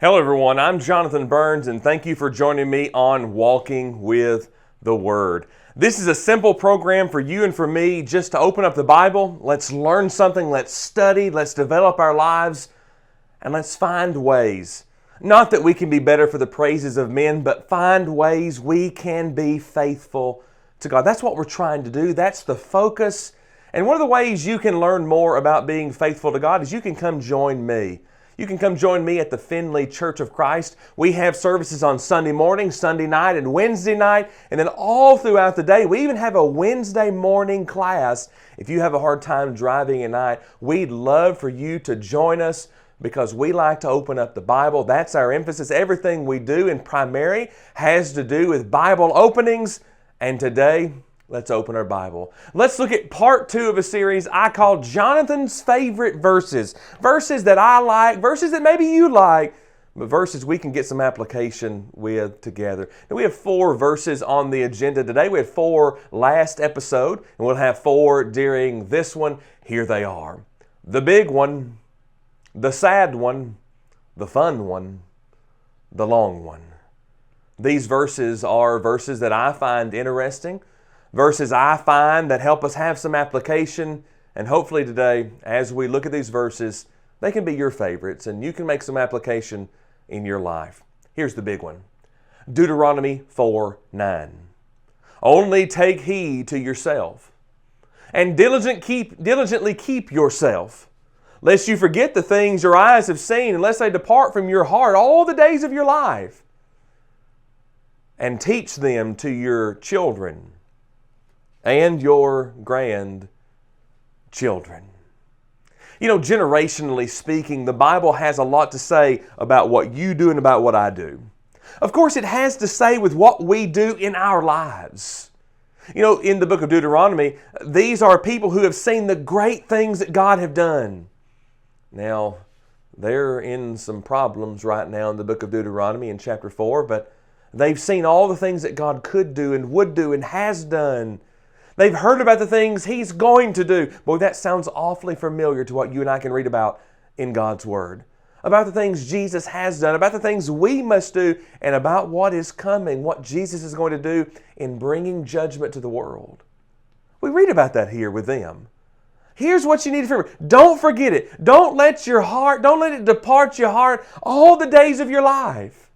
Hello everyone, I'm Jonathan Burns and thank you for joining me on Walking with the Word. This is a simple program for you and for me just to open up the Bible. Let's learn something, let's study, let's develop our lives, and let's find ways. Not that we can be better for the praises of men, but find ways we can be faithful to God. That's what we're trying to do. That's the focus. And one of the ways you can learn more about being faithful to God is you can come join me. You can come join me at the Findlay Church of Christ. We have services on Sunday morning, Sunday night, and Wednesday night, and then all throughout the day. We even have a Wednesday morning class. If you have a hard time driving at night, we'd love for you to join us because we like to open up the Bible. That's our emphasis. Everything we do in primary has to do with Bible openings, and today, let's open our Bible. Let's look at part 2 of a series I call Jonathan's Favorite Verses. Verses that I like, verses that maybe you like, but verses we can get some application with together. Now we have 4 verses on the agenda today. We had 4 last episode, and we'll have 4 during this one. Here they are. The big one, the sad one, the fun one, the long one. These verses are verses that I find interesting, verses I find that help us have some application, and hopefully today, as we look at these verses, they can be your favorites and you can make some application in your life. Here's the big one. Deuteronomy 4:9. Only take heed to yourself, and diligently keep yourself, lest you forget the things your eyes have seen, unless they depart from your heart all the days of your life, and teach them to your children and your grandchildren. You know, generationally speaking, the Bible has a lot to say about what you do and about what I do. Of course, it has to say with what we do in our lives. You know, in the book of Deuteronomy, these are people who have seen the great things that God have done. Now, they're in some problems right now in the book of Deuteronomy in chapter 4, but they've seen all the things that God could do and would do and has done. They've heard about the things He's going to do. Boy, that sounds awfully familiar to what you and I can read about in God's Word. About the things Jesus has done, about the things we must do, and about what is coming, what Jesus is going to do in bringing judgment to the world. We read about that here with them. Here's what you need to remember. Don't forget it. Don't let it depart your heart all the days of your life.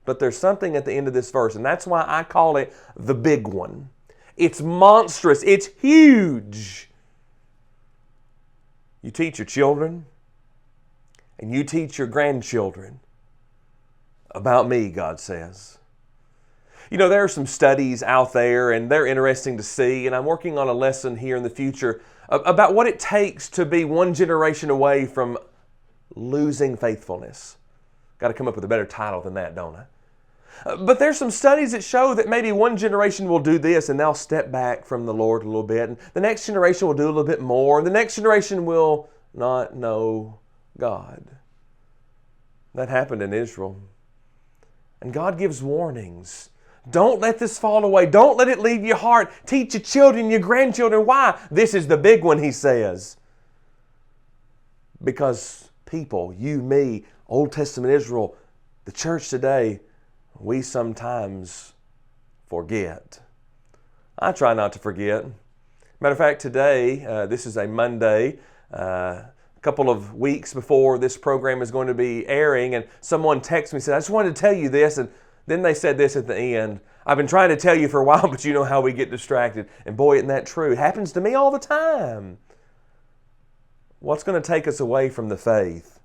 But there's something at the end of this verse, and that's why I call it the big one. It's monstrous. It's huge. You teach your children and you teach your grandchildren about me, God says. You know, there are some studies out there and they're interesting to see, and I'm working on a lesson here in the future about what it takes to be one generation away from losing faithfulness. Got to come up with a better title than that, don't I? But there's some studies that show that maybe one generation will do this and they'll step back from the Lord a little bit. And the next generation will do a little bit more. And the next generation will not know God. That happened in Israel. And God gives warnings. Don't let this fall away. Don't let it leave your heart. Teach your children, your grandchildren. Why? This is the big one, He says. Because people, you, me, Old Testament Israel, the church today, we sometimes forget. I try not to forget. Matter of fact, today, this is a Monday, a couple of weeks before this program is going to be airing, and someone texted me and said, I just wanted to tell you this, and then they said this at the end. I've been trying to tell you for a while, but you know how we get distracted. And boy, isn't that true? It happens to me all the time. What's going to take us away from the faith?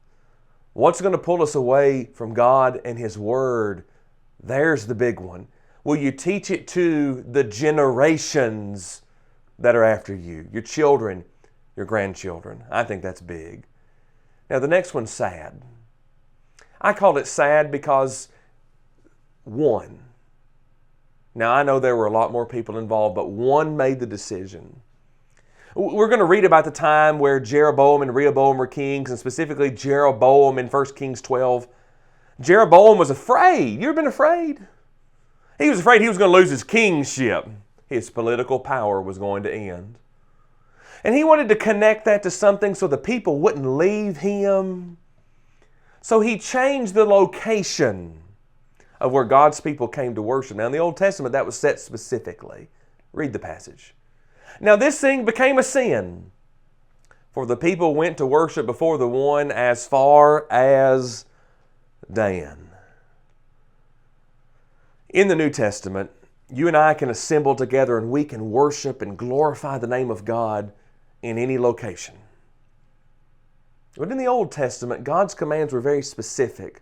What's going to pull us away from God and His Word? There's the big one. Will you teach it to the generations that are after you? Your children, your grandchildren. I think that's big. Now the next one's sad. I called it sad because one. Now I know there were a lot more people involved, but one made the decision. We're going to read about the time where Jeroboam and Rehoboam were kings, and specifically Jeroboam in 1 Kings 12. Jeroboam was afraid. You ever been afraid? He was afraid he was going to lose his kingship. His political power was going to end. And he wanted to connect that to something so the people wouldn't leave him. So He changed the location of where God's people came to worship. Now in the Old Testament that was set specifically. Read the passage. Now this thing became a sin, for the people went to worship before the one as far as Dan. In the New Testament, you and I can assemble together and we can worship and glorify the name of God in any location. But in the Old Testament, God's commands were very specific.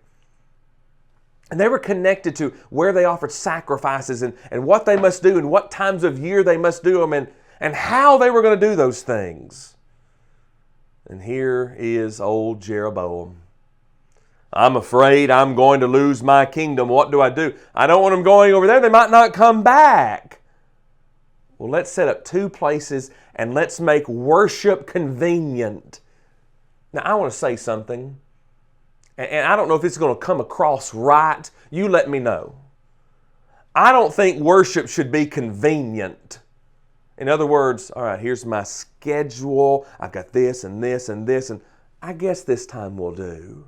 And they were connected to where they offered sacrifices and what they must do and what times of year they must do them and how they were going to do those things. And here is old Jeroboam. I'm afraid I'm going to lose my kingdom. What do? I don't want them going over there. They might not come back. Well, let's set up two places and let's make worship convenient. Now, I want to say something. And I don't know if it's going to come across right. You let me know. I don't think worship should be convenient. In other words, all right, here's my schedule. I've got this and this and this, and I guess this time will do.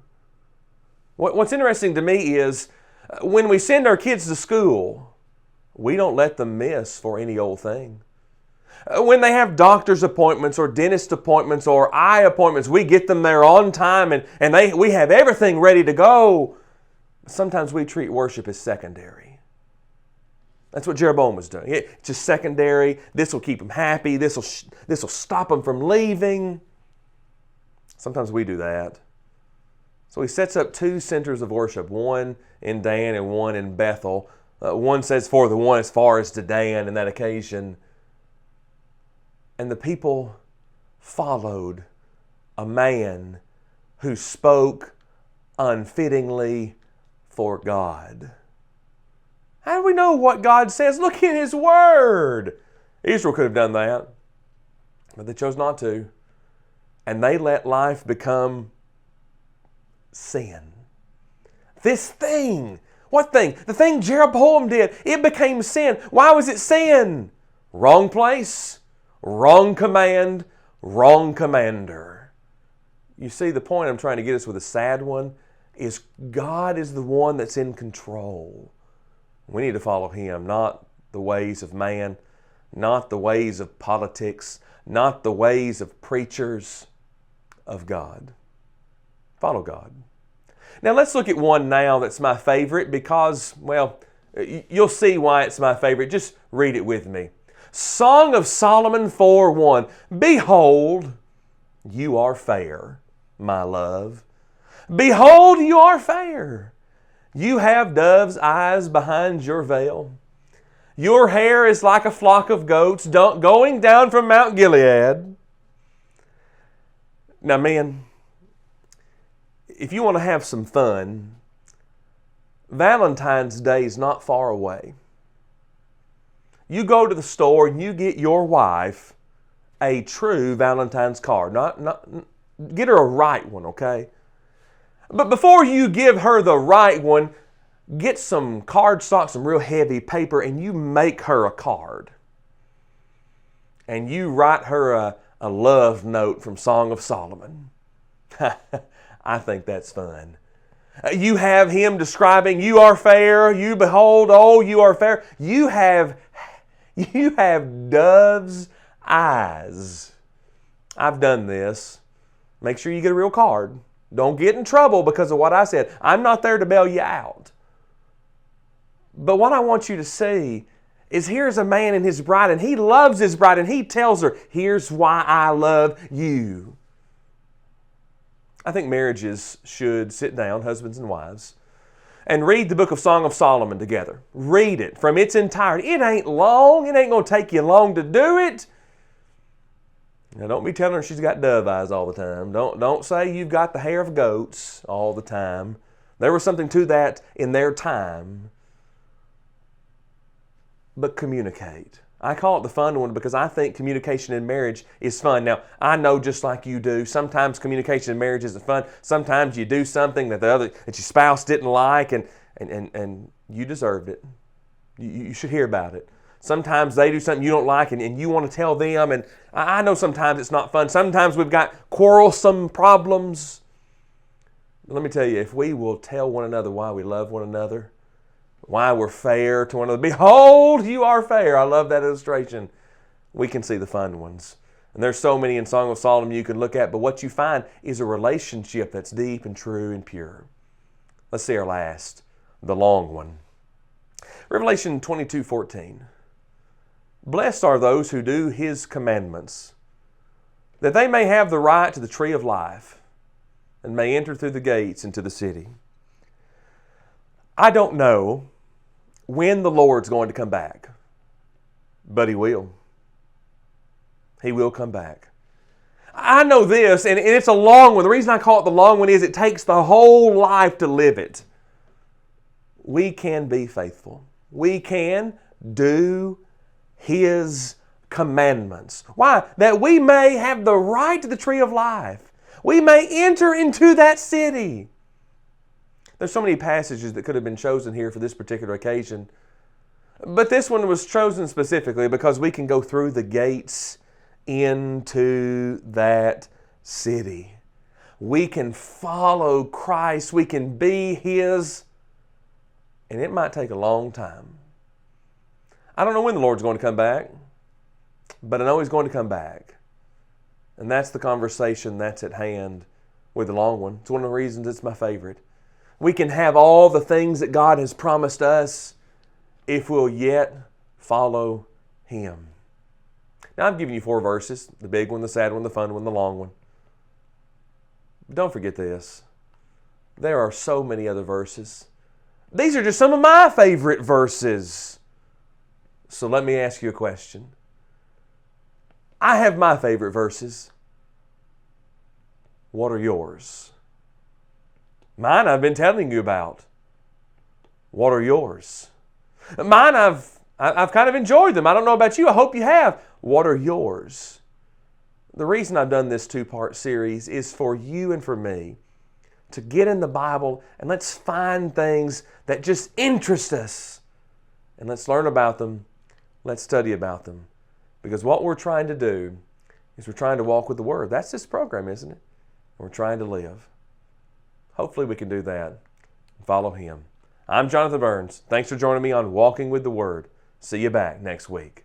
What's interesting to me is when we send our kids to school, we don't let them miss for any old thing. When they have doctor's appointments or dentist appointments or eye appointments, we get them there on time and we have everything ready to go. Sometimes we treat worship as secondary. That's what Jeroboam was doing. It's just secondary. This will keep them happy. This will stop them from leaving. Sometimes we do that. So he sets up two centers of worship, one in Dan and one in Bethel. One says for the one as far as to Dan in that occasion. And the people followed a man who spoke unfittingly for God. How do we know what God says? Look in His Word. Israel could have done that, but they chose not to. And they let life become sin. This thing. What thing? The thing Jeroboam did. It became sin. Why was it sin? Wrong place, wrong command, wrong commander. You see, the point I'm trying to get us with a sad one is God is the one that's in control. We need to follow Him, not the ways of man, not the ways of politics, not the ways of preachers, of God. Follow God. Now let's look at one now that's my favorite because, well, you'll see why it's my favorite. Just read it with me. Song of Solomon 4:1. Behold, you are fair, my love. Behold, you are fair. You have dove's eyes behind your veil. Your hair is like a flock of goats going down from Mount Gilead. Now, man, if you want to have some fun, Valentine's Day is not far away. You go to the store and you get your wife a true Valentine's card. Get her a right one, okay? But before you give her the right one, get some cardstock, some real heavy paper, and you make her a card. And you write her a love note from Song of Solomon. I think that's fun. You have him describing, you are fair, you behold, oh, you are fair. You have dove's eyes. I've done this. Make sure you get a real card. Don't get in trouble because of what I said. I'm not there to bail you out. But what I want you to see is here's a man and his bride, and he loves his bride, and he tells her, here's why I love you. I think marriages should sit down, husbands and wives, and read the book of Song of Solomon together. Read it from its entirety. It ain't long. It ain't going to take you long to do it. Now, don't be telling her she's got dove eyes all the time. Don't say you've got the hair of goats all the time. There was something to that in their time. But communicate. I call it the fun one because I think communication in marriage is fun. Now, I know just like you do, sometimes communication in marriage isn't fun. Sometimes you do something that your spouse didn't like and you deserved it. You should hear about it. Sometimes they do something you don't like and you want to tell them. And I know sometimes it's not fun. Sometimes we've got quarrelsome problems. Let me tell you, if we will tell one another why we love one another, why we're fair to one another. Behold, you are fair. I love that illustration. We can see the fun ones. And there's so many in Song of Solomon you can look at, but what you find is a relationship that's deep and true and pure. Let's see our last, the long one. Revelation 22:14. Blessed are those who do His commandments, that they may have the right to the tree of life and may enter through the gates into the city. I don't know when the Lord's going to come back, but He will. He will come back. I know this, and it's a long one. The reason I call it the long one is it takes the whole life to live it. We can be faithful. We can do His commandments. Why? That we may have the right to the tree of life. We may enter into that city. There's so many passages that could have been chosen here for this particular occasion. But this one was chosen specifically because we can go through the gates into that city. We can follow Christ. We can be His. And it might take a long time. I don't know when the Lord's going to come back, but I know He's going to come back. And that's the conversation that's at hand with the long one. It's one of the reasons it's my favorite. We can have all the things that God has promised us if we'll yet follow Him. Now, I've given you 4 verses, the big one, the sad one, the fun one, the long one. But don't forget this. There are so many other verses. These are just some of my favorite verses. So let me ask you a question. I have my favorite verses. What are yours? Mine I've been telling you about. What are yours? Mine I've kind of enjoyed them. I don't know about you. I hope you have. What are yours? The reason I've done this 2-part series is for you and for me to get in the Bible and let's find things that just interest us. And let's learn about them. Let's study about them. Because what we're trying to do is we're trying to walk with the Word. That's this program, isn't it? We're trying to live. Hopefully we can do that and follow Him. I'm Jonathan Burns. Thanks for joining me on Walking with the Word. See you back next week.